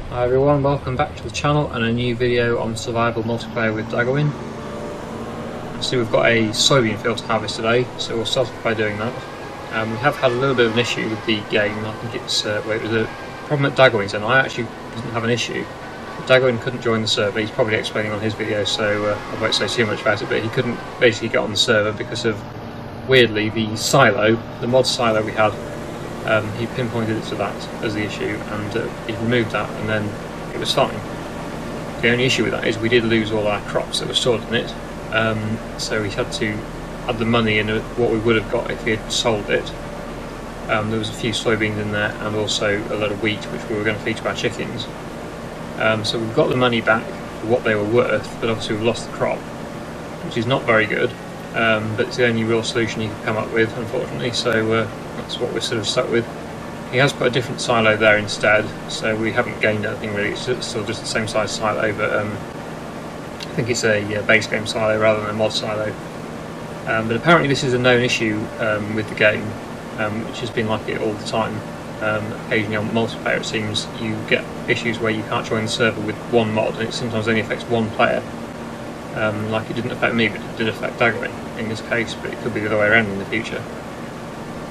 Hi everyone, welcome back to the channel and a new video on survival multiplayer with Daggerwin. So we've got a soybean field to harvest today, so we'll start off by doing that. We have had a little bit of an issue with the game. I think it's it was a problem at Daggerwin's, and I actually didn't have an issue. Daggerwin couldn't join the server. He's probably explaining on his video, so I won't say too much about it, but he couldn't basically get on the server because of, weirdly, the silo, the mod silo we had. He pinpointed it to that as the issue, and he removed that, and then it was fine. The only issue with that is we did lose all our crops that were stored in it, so we had to add the money in what we would have got if he had sold it. There was a few soybeans in there, and also a lot of wheat, which we were going to feed to our chickens. So we've got the money back for what they were worth, but obviously we've lost the crop, which is not very good, but it's the only real solution you can come up with, unfortunately, so that's what we're sort of stuck with. He has put a different silo there instead, so we haven't gained anything really. It's still just the same size silo, but I think it's a base game silo rather than a mod silo. But apparently this is a known issue with the game, which has been like it all the time. Occasionally on multiplayer it seems you get issues where you can't join the server with one mod, and it sometimes only affects one player. Like it didn't affect me, but it did affect Daggerwin in this case, but it could be the other way around in the future.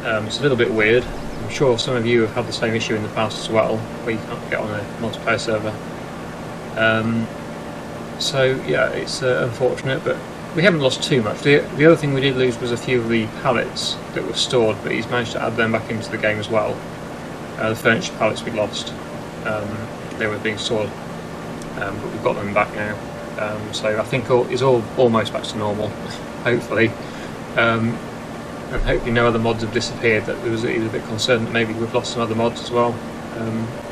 It's a little bit weird. I'm sure some of you have had the same issue in the past as well, where you can't get on a multiplayer server. So yeah, it's unfortunate, but we haven't lost too much. The other thing we did lose was a few of the pallets that were stored, but he's managed to add them back into the game as well. The furniture pallets we lost, they were being stored, but we've got them back now. So I think it's all almost back to normal, hopefully. And hopefully no other mods have disappeared. That he was a bit concerned that maybe we've lost some other mods as well.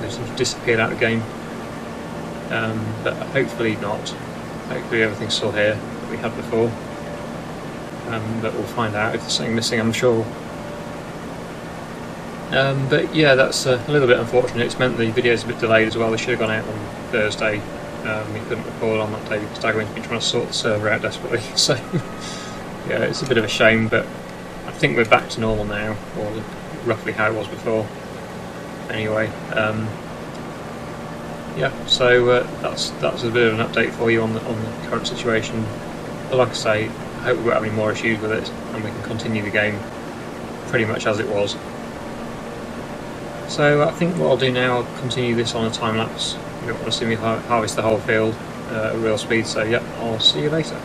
They've sort of disappeared out of the game, but hopefully not. Hopefully everything's still here that we had before. But we'll find out if there's something missing, I'm sure. But yeah, that's a little bit unfortunate. It's meant the video's a bit delayed as well. They should have gone out on Thursday. We couldn't record on that day because Daggerwin's been trying to sort the server out desperately. So yeah, it's a bit of a shame, but I think we're back to normal now, or roughly how it was before. Anyway, yeah. So that's a bit of an update for you on the current situation. But like I say, I hope we won't have any more issues with it, and we can continue the game pretty much as it was. So I think what I'll do now, I'll continue this on a time lapse. You don't want to see me harvest the whole field at real speed. So yeah, I'll see you later.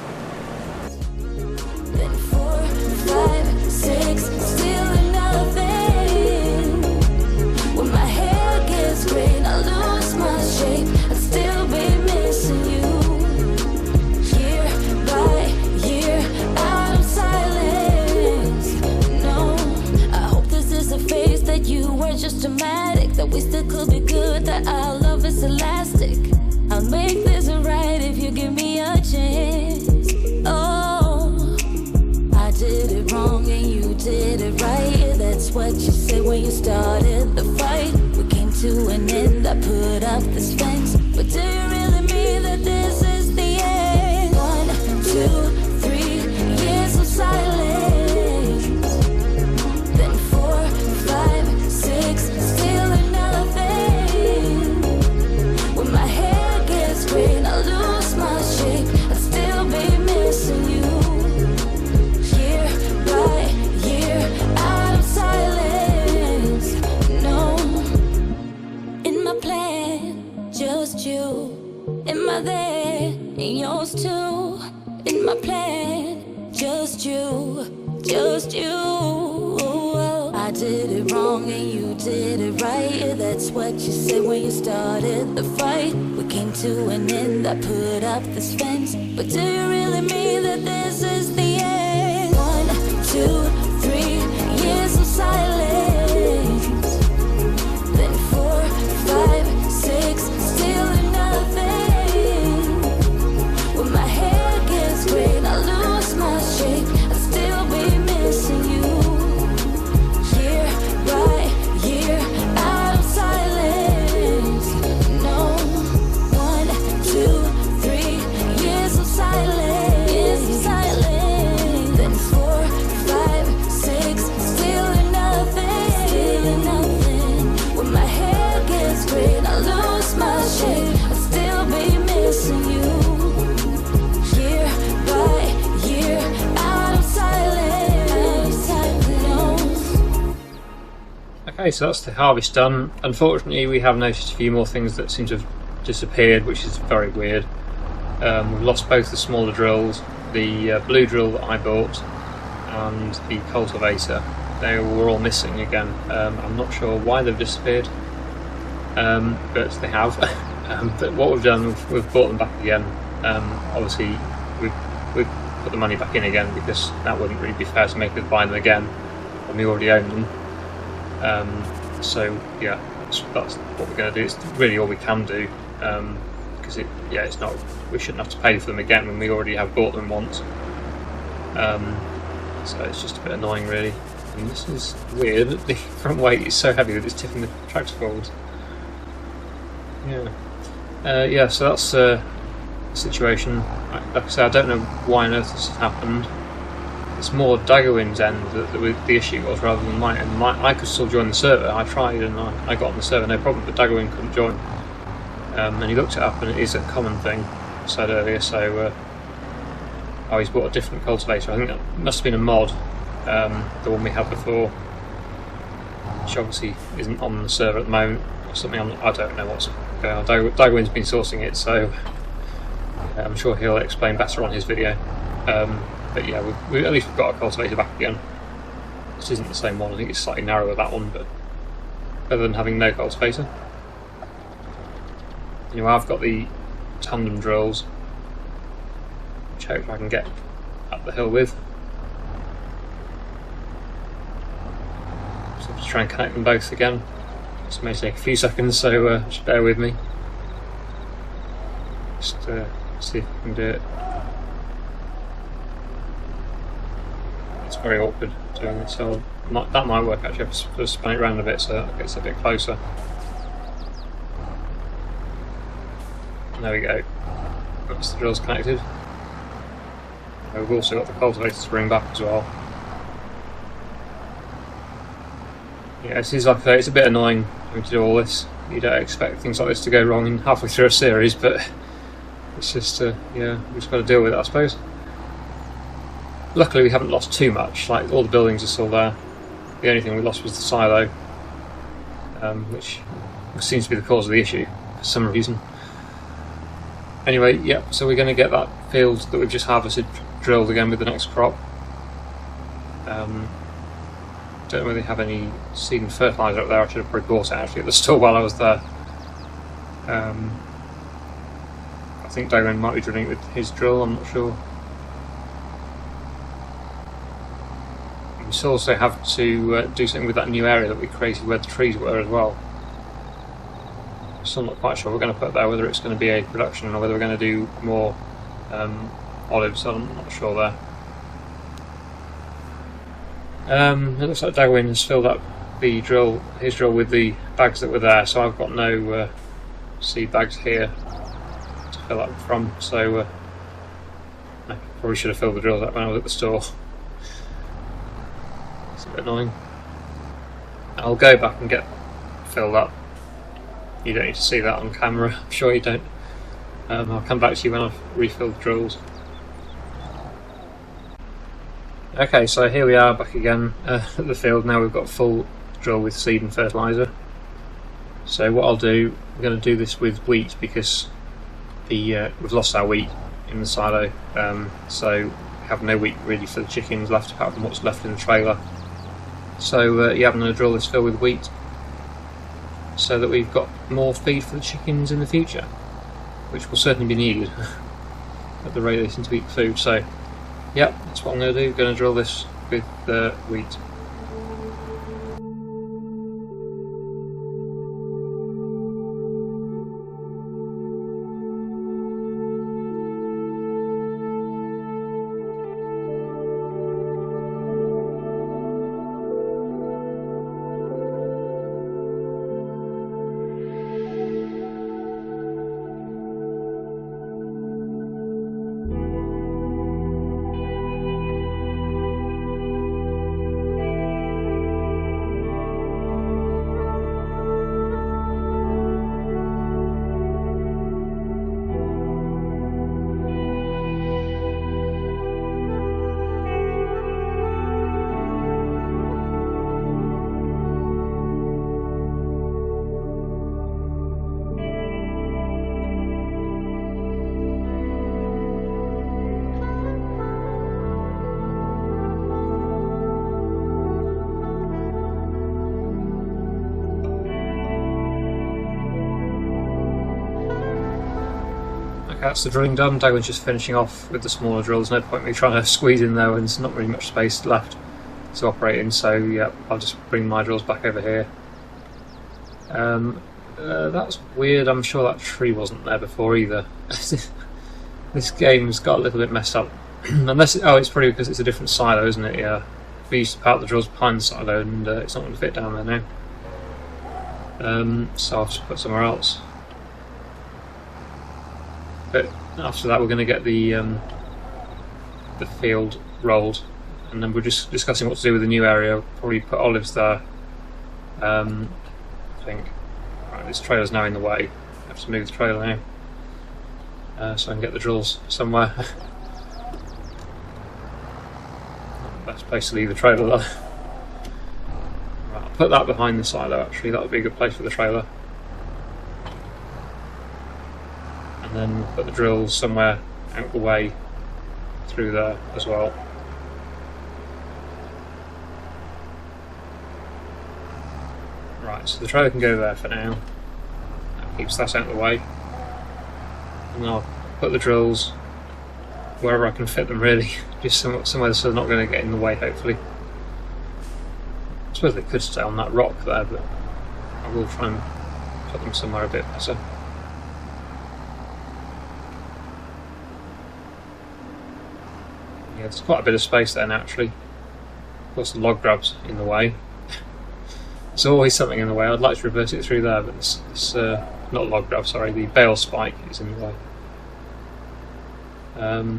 That we still could be good, that our love is elastic. I'll make this right if you give me a chance. Oh, I did it wrong and you did it right. Yeah, that's what you said when you started the fight. We came to an end, I put up this fence. But do you really mean that this is the end? 1, 2, 3 years of silence. Then 4, 5, 6, still yours too, in my plan, just you, just you. I did it wrong and you did it right. Yeah, that's what you said when you started the fight. We came to an end, I put up this fence. But do you really mean that this is the end? 1, 2, 3 years of silence. Then 4, 5, 6, still nothing. When I lose my shape, I'll still be missing you. Year by year, out of silence. No, 1, 2, 3 years of silence. Then 4, 5, Okay, so that's the harvest done. Unfortunately, we have noticed a few more things that seem to have disappeared, which is very weird. We've lost both the smaller drills, the blue drill that I bought and the cultivator. They were all missing again. I'm not sure why they've disappeared, but they have. But what we've done, we've bought them back again. Obviously, we've put the money back in again because that wouldn't really be fair to make us buy them again when we already own them. So yeah, that's what we're going to do. It's really all we can do, because it's not. We shouldn't have to pay for them again when we already have bought them once. So it's just a bit annoying, really. And this is weird. The front weight is so heavy that it's tipping the tractor forwards. Yeah. So that's the situation. Like I say, I don't know why on earth this has happened. It's more Daggerwin's end that the issue was rather than mine. And I could still join the server. I tried and I got on the server, no problem, but Daggerwin couldn't join. And he looked it up, and it is a common thing, I said earlier. So, he's bought a different cultivator. I think that must have been a mod, the one we had before, which obviously isn't on the server at the moment, or something. I don't know what's going on. Daggerwin's been sourcing it, so I'm sure he'll explain better on his video. But yeah, at least we've got our cultivator back again. This isn't the same one. I think it's slightly narrower, that one, but better than having no cultivator. Anyway, I've got the tandem drills, which I hope I can get up the hill with. So just try and connect them both again. This may take a few seconds, so just bear with me. Just see if I can do it. It's very awkward doing this, so that might work actually. I've just spun it around a bit so that gets a bit closer. There we go. That's the drills connected. We've also got the cultivator to bring back as well. Yeah, it is, like I say, it's a bit annoying having to do all this. You don't expect things like this to go wrong in halfway through a series, but it's just, yeah, we've just got to deal with it, I suppose. Luckily we haven't lost too much, like all the buildings are still there. The only thing we lost was the silo, which seems to be the cause of the issue for some reason. Anyway, yep, so we're going to get that field that we've just harvested drilled again with the next crop. Don't really have any seed and fertiliser up there. I should have probably bought it actually at the store while I was there. I think Daggerwin might be drilling it with his drill, I'm not sure. We still also have to do something with that new area that we created where the trees were as well. Still not quite sure we're going to put there, whether it's going to be a production or whether we're going to do more olives. I'm not sure there. It looks like Daggerwin has filled up his drill with the bags that were there, so I've got no seed bags here to fill up from, so I probably should have filled the drills up when I was at the store. It's a bit annoying. I'll go back and get filled up. You don't need to see that on camera, I'm sure you don't. I'll come back to you when I've refilled the drills. Okay, so here we are back again at the field. Now we've got full drill with seed and fertiliser. So what I'll do, we're going to do this with wheat because we've lost our wheat in the silo, so we have no wheat really for the chickens left apart from what's left in the trailer. So yeah, I'm going to drill this field with wheat so that we've got more feed for the chickens in the future, which will certainly be needed at the rate they seem to eat food. So yep, that's what I'm going to do. I'm going to drill this with wheat. that's the drilling done. Daggerwin's just finishing off with the smaller drills. No point me trying to squeeze in there when there's not really much space left to operate in, so yeah, I'll just bring my drills back over here. That's weird, I'm sure that tree wasn't there before either. This game's got a little bit messed up. Unless it's probably because it's a different silo, isn't it? Yeah. We used to park the drills behind the silo and it's not going to fit down there now. So I'll just put somewhere else. But after that we're going to get the field rolled, and then we're just discussing what to do with the new area. Probably put olives there, I think. Right, this trailer's now in the way. I have to move the trailer now, so I can get the drills somewhere. Not the best place to leave the trailer though. Right, I'll put that behind the silo actually, that would be a good place for the trailer. And then put the drills somewhere out the way through there as well. Right, so the trailer can go there for now. That keeps that out of the way. And I'll put the drills wherever I can fit them really, just somewhere so they're not going to get in the way hopefully. I suppose they could stay on that rock there, but I will try and put them somewhere a bit better. Yeah, there's quite a bit of space there naturally. Of course the log grab's in the way. There's always something in the way. I'd like to reverse it through there, but it's not log grab, sorry, the bale spike is in the way. I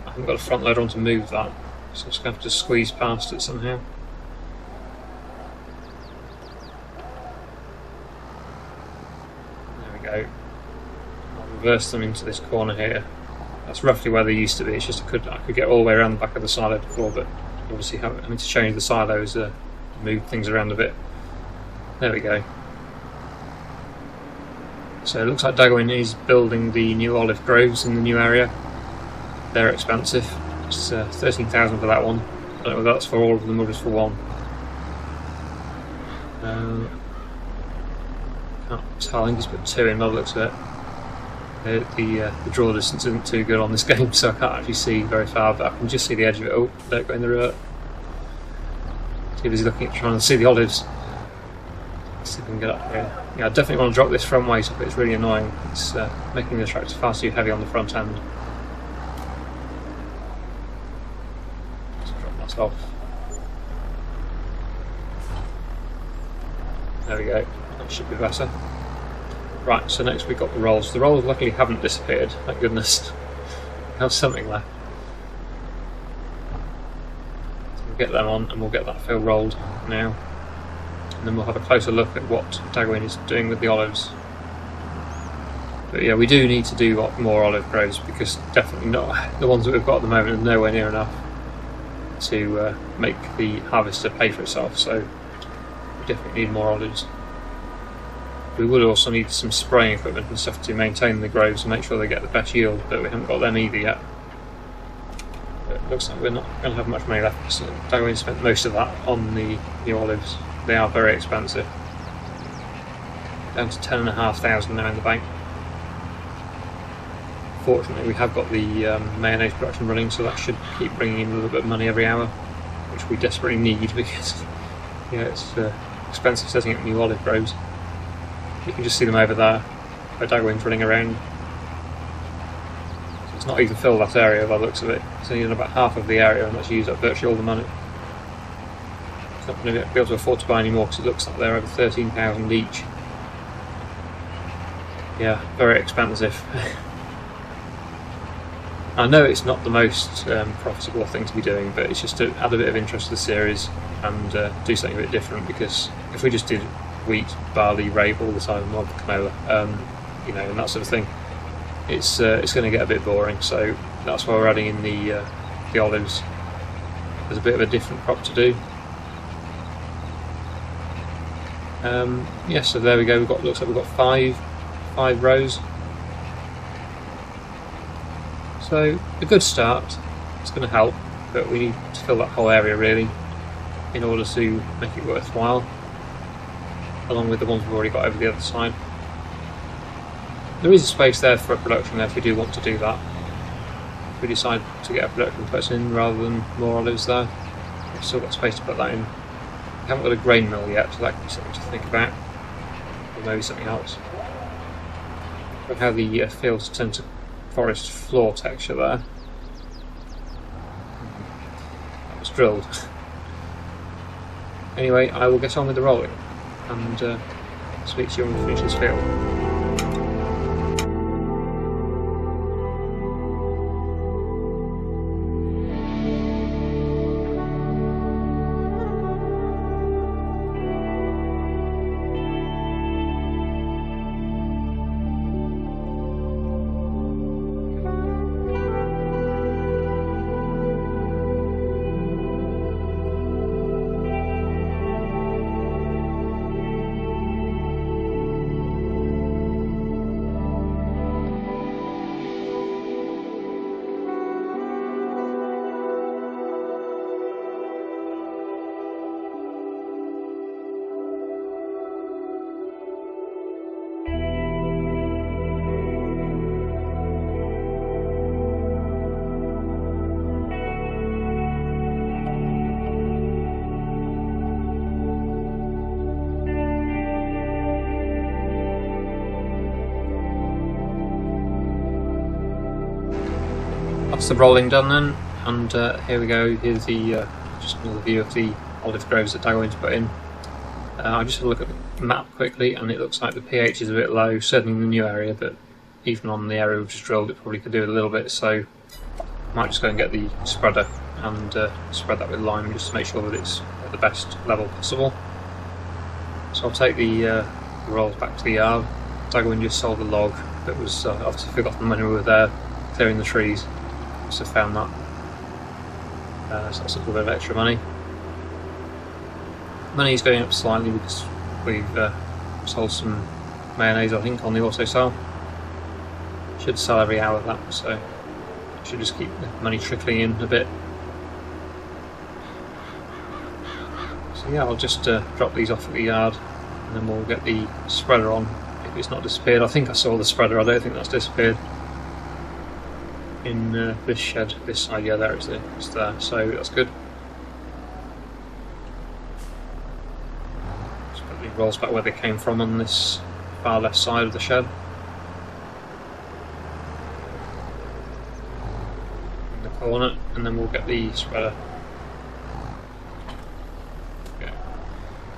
haven't got a front loader on to move that, so I'm just going to have to squeeze past it somehow. There we go. I'll reverse them into this corner here. That's roughly where they used to be. It's just I could get all the way around the back of the silo before, but obviously having to change the silos, move things around a bit. There we go. So it looks like Daggerwin is building the new olive groves in the new area. They're expensive. It's 13,000 for that one. I don't know whether that's for all of them or just for one. Can't tell. I think he's put 2 in by the looks of it. The draw distance isn't too good on this game, so I can't actually see very far, but I can just see the edge of it. Oh, don't go in the river. Too busy looking at trying to see the olives. Let's see if we can get up here. Yeah, I definitely want to drop this front weight up, it's really annoying. It's making the tractor far too heavy on the front end. Let's drop that off. There we go, that should be better. Right, so next we've got the rolls. The rolls luckily haven't disappeared, thank goodness. We have something left. So we'll get them on and we'll get that field rolled now. And then we'll have a closer look at what Daggerwin is doing with the olives. But yeah, we do need to do more olive groves because definitely not the ones that we've got at the moment are nowhere near enough to make the harvester pay for itself, so we definitely need more olives. We would also need some spraying equipment and stuff to maintain the groves and make sure they get the best yield, but we haven't got them either yet. But it looks like we're not going to have much money left, so Daggerwin spent most of that on the new olives. They are very expensive. Down to 10,500 now in the bank. Fortunately we have got the mayonnaise production running, so that should keep bringing in a little bit of money every hour, which we desperately need because yeah, it's expensive setting up new olive groves. You can just see them over there, where Daggerwin's running around. So it's not even filled that area by the looks of it. It's only in about half of the area and that's used up virtually all the money. It's not going to be able to afford to buy any more because it looks like they're over 13,000 each. Yeah, very expensive. I know it's not the most profitable thing to be doing, but it's just to add a bit of interest to the series and do something a bit different, because if we just did wheat, barley, rape all the time, well, canola, you know, and that sort of thing, it's going to get a bit boring. So that's why we're adding in the olives. There's a bit of a different crop to do. Yeah, so there we go. Looks like we've got five rows. So a good start. It's going to help, but we need to fill that whole area really in order to make it worthwhile, along with the ones we've already got over the other side. there is a space there for a production there if we do want to do that. If we decide to get a production person in rather than more olives there, we've still got space to put that in. We haven't got a grain mill yet, so that could be something to think about. Or maybe something else. Look how the fields turn to forest floor texture there. That was drilled. Anyway, I will get on with the rolling and speak to you when we finish this field. That's the rolling done then, and here we go. Here's the just another view of the olive groves that Daggerwin's put in. I just had a look at the map quickly, and it looks like the pH is a bit low, certainly in the new area, but even on the area we've just drilled, it probably could do it a little bit. So I might just go and get the spreader and spread that with lime just to make sure that it's at the best level possible. So I'll take the rolls back to the yard. Daggerwin just sold the log that was obviously forgotten when we were there clearing the trees. So found that. So that's a little bit of extra money. Money's going up slightly because we've sold some mayonnaise, I think, on the auto sell. Should sell every hour that, so should just keep the money trickling in a bit. So yeah, I'll just drop these off at the yard, and then we'll get the spreader on if it's not disappeared. I think I saw the spreader. I don't think that's disappeared. In this shed, this side, yeah, there it's there, so that's good. Just put the rolls back where they came from on this far left side of the shed. In the corner, and then we'll get the spreader. Okay.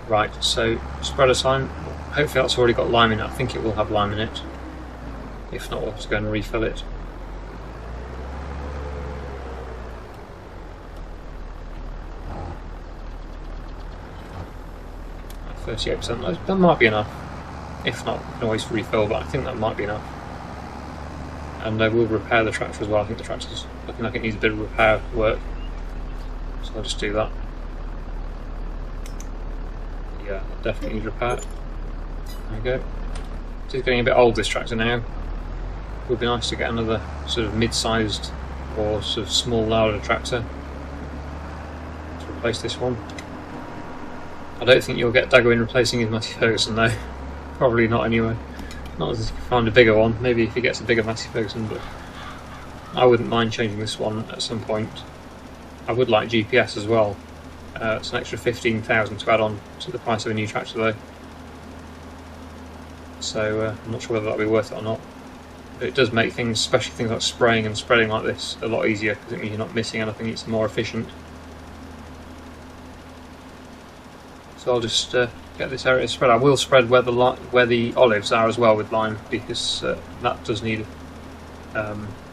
Right, so spreader time. Hopefully that's already got lime in it. I think it will have lime in it. If not, we'll have to go and refill it. 38%, that might be enough. If not, we can always refill, but I think that might be enough. And I will repair the tractor as well. I think the tractor's looking like it needs a bit of repair work, so I'll just do that. Yeah, definitely needs repair. There we go. It's getting a bit old, this tractor now. It would be nice to get another sort of mid-sized or sort of small loader tractor to replace this one. I don't think you'll get Daggerwin replacing his Massey Ferguson though. Probably not anyway. Not as if you find a bigger one. Maybe if he gets a bigger Massey Ferguson, but I wouldn't mind changing this one at some point. I would like GPS as well. It's an extra 15,000 to add on to the price of a new tractor though. So I'm not sure whether that'll be worth it or not. But it does make things, especially things like spraying and spreading like this, a lot easier because it means you're not missing anything. It's more efficient. So I'll just get this area spread. I will spread where the olives are as well with lime, because that does need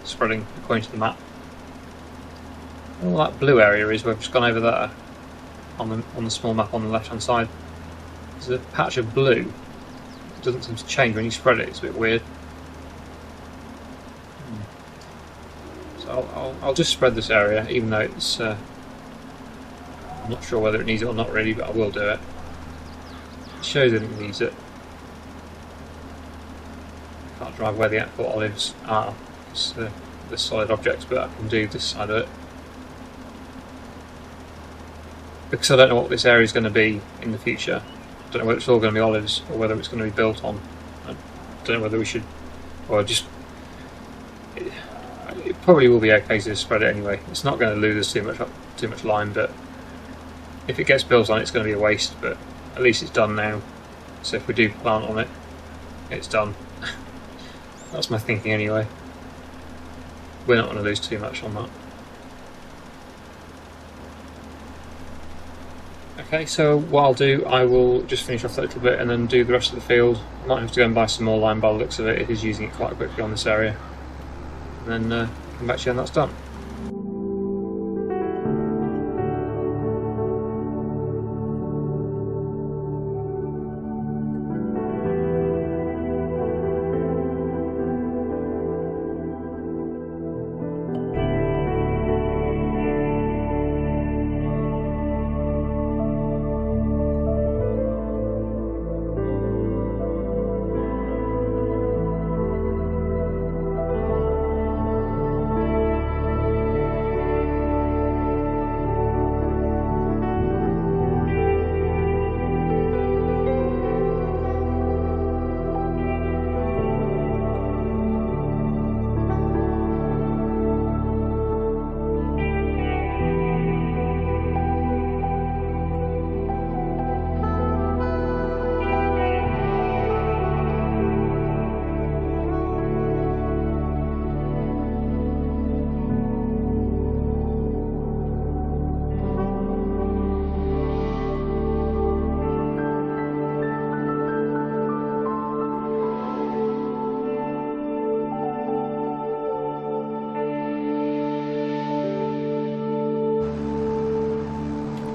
spreading according to the map. All that blue area is, we've just gone over there on the small map on the left hand side. There's a patch of blue. It doesn't seem to change when you spread it. It's a bit weird. So I'll just spread this area, even though it's. I'm not sure whether it needs it or not really, but I will do it. It shows that it needs it. Can't drive where the actual olives are, it's the solid objects, but I can do this side of it. Because I don't know what this area is going to be in the future. I don't know whether it's all going to be olives or whether it's going to be built on. I don't know whether we should or just it probably will be okay to spread it anyway. It's not going to lose us too much lime, but if it gets built on, it's going to be a waste. But at least it's done now. So if we do plant on it, it's done. That's my thinking anyway. We're not going to lose too much on that. Okay, so what I'll do, I will just finish off that little bit and then do the rest of the field. I might have to go and buy some more lime by the looks of it. It is using it quite quickly on this area. And then come back to you when that's done.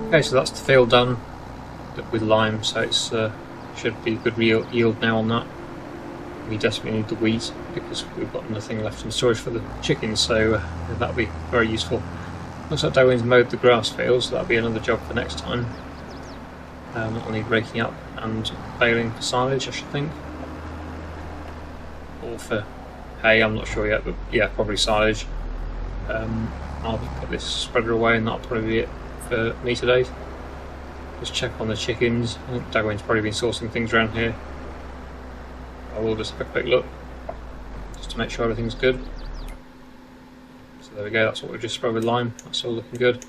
Okay, so that's the field done with lime, so it's should be good yield now on that. We desperately need the wheat because we've got nothing left in storage for the chickens, so that'll be very useful. Looks like Daggerwin's mowed the grass field, so that'll be another job for next time. That'll need raking up and baling for silage, I should think. Or for hay, I'm not sure yet, but yeah, probably silage. I'll put this spreader away and that'll probably be it for me today. Just check on the chickens. I think Daggerwin's probably been sourcing things around here. I will just have a quick look just to make sure everything's good. So there we go, that's what we've just spread with lime. That's all looking good.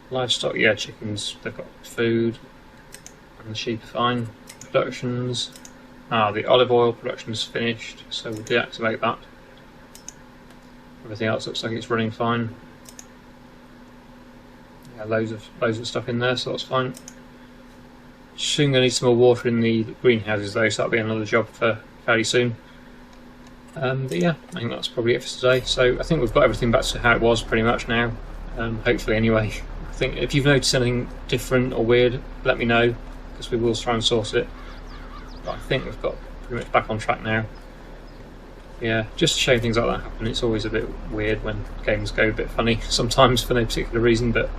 Livestock, yeah, chickens, they've got food and the sheep are fine. Productions, the olive oil production is finished, so we'll deactivate that. Everything else looks like it's running fine. Yeah, loads of stuff in there, so that's fine. Soon going to need some more water in the greenhouses though, so that'll be another job for fairly soon. But yeah, I think that's probably it for today. So I think we've got everything back to how it was pretty much now. Hopefully anyway. I think if you've noticed anything different or weird, let me know, because we will try and source it. But I think we've got pretty much back on track now. Yeah, just to show things like that happen, it's always a bit weird when games go a bit funny sometimes for no particular reason, but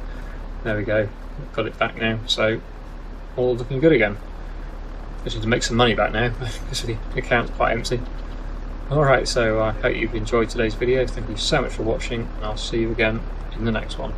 there we go, we've got it back now, so all looking good again. Just need to make some money back now because the account's quite empty. Alright, so I hope you've enjoyed today's video. Thank you so much for watching, and I'll see you again in the next one.